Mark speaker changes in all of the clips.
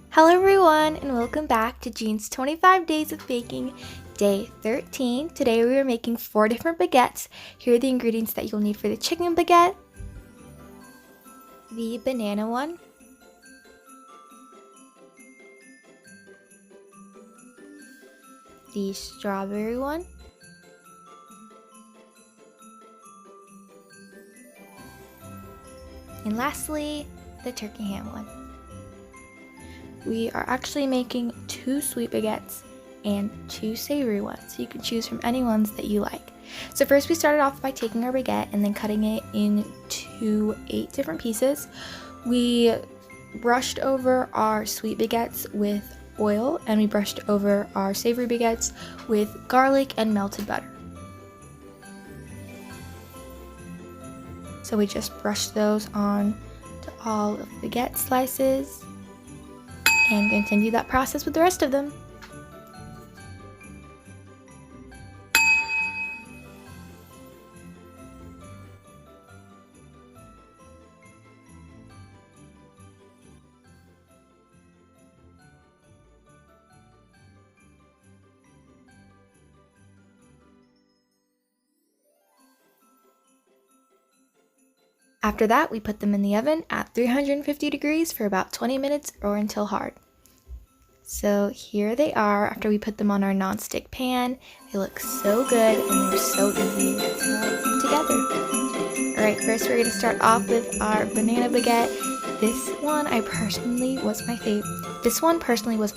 Speaker 1: Hello everyone and welcome back to Jean's 25 Days of Baking Day 13. Today we are making 4 different baguettes. Here are the ingredients that you'll need for the chicken baguette, the banana one, the strawberry one, and lastly, the turkey ham one. We are actually making 2 sweet baguettes and 2 savory ones, so you can choose from any ones that you like. So first we started off by taking our baguette and then cutting it into 8 different pieces. We brushed over our sweet baguettes with oil and we brushed over our savory baguettes with garlic and melted butter. So we just brushed those on to all of the baguette slices and continue that process with the rest of them. After that, we put them in the oven at 350 degrees for about 20 minutes or until hard. So here they are after we put them on our non-stick pan. They look so good and they're so easy to put together. Alright, first we're going to start off with our banana baguette. This one personally was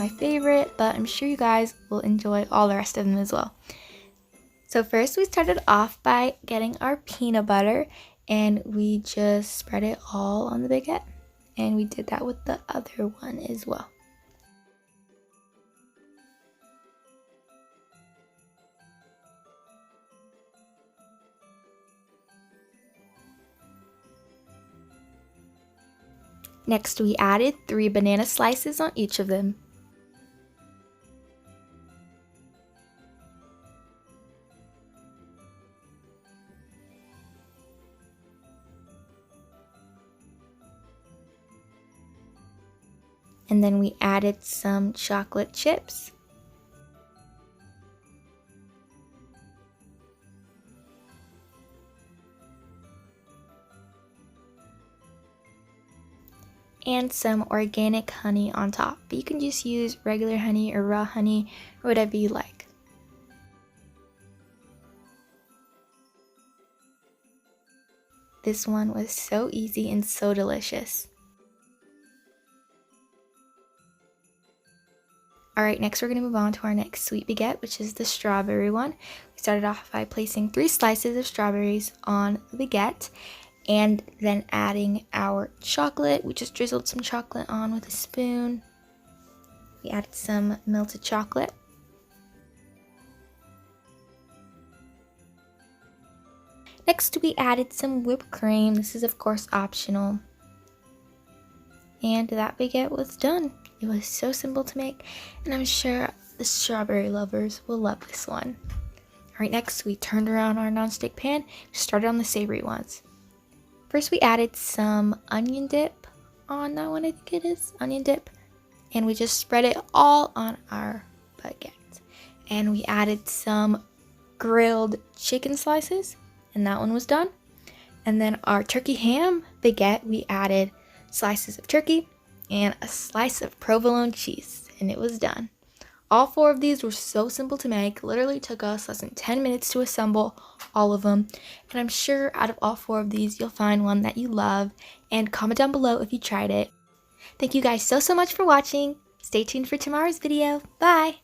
Speaker 1: my favorite, but I'm sure you guys will enjoy all the rest of them as well. So first we started off by getting our peanut butter and we just spread it all on the baguette. And we did that with the other one as well. Next, we added 3 banana slices on each of them. And then we added some chocolate chips. And some organic honey on top, but you can just use regular honey or raw honey or whatever you like. This one was so easy and so delicious. Alright, next we're going to move on to our next sweet baguette, which is the strawberry one. We started off by placing 3 slices of strawberries on the baguette and then adding our chocolate. We just drizzled some chocolate on with a spoon. We added some melted chocolate. Next we added some whipped cream. This is of course optional. And that baguette was done. It was so simple to make, and I'm sure the strawberry lovers will love this one. Alright, next we turned around our non-stick pan, started on the savory ones. First we added some onion dip on that one, I think it is, onion dip. And we just spread it all on our baguette. And we added some grilled chicken slices, and that one was done. And then our turkey ham baguette, we added slices of turkey and a slice of provolone cheese, and it was done. All 4 of these were so simple to make, literally took us less than 10 minutes to assemble all of them, and I'm sure out of all 4 of these you'll find one that you love, and comment down below if you tried it. Thank you guys so much for watching. Stay tuned for tomorrow's video. Bye!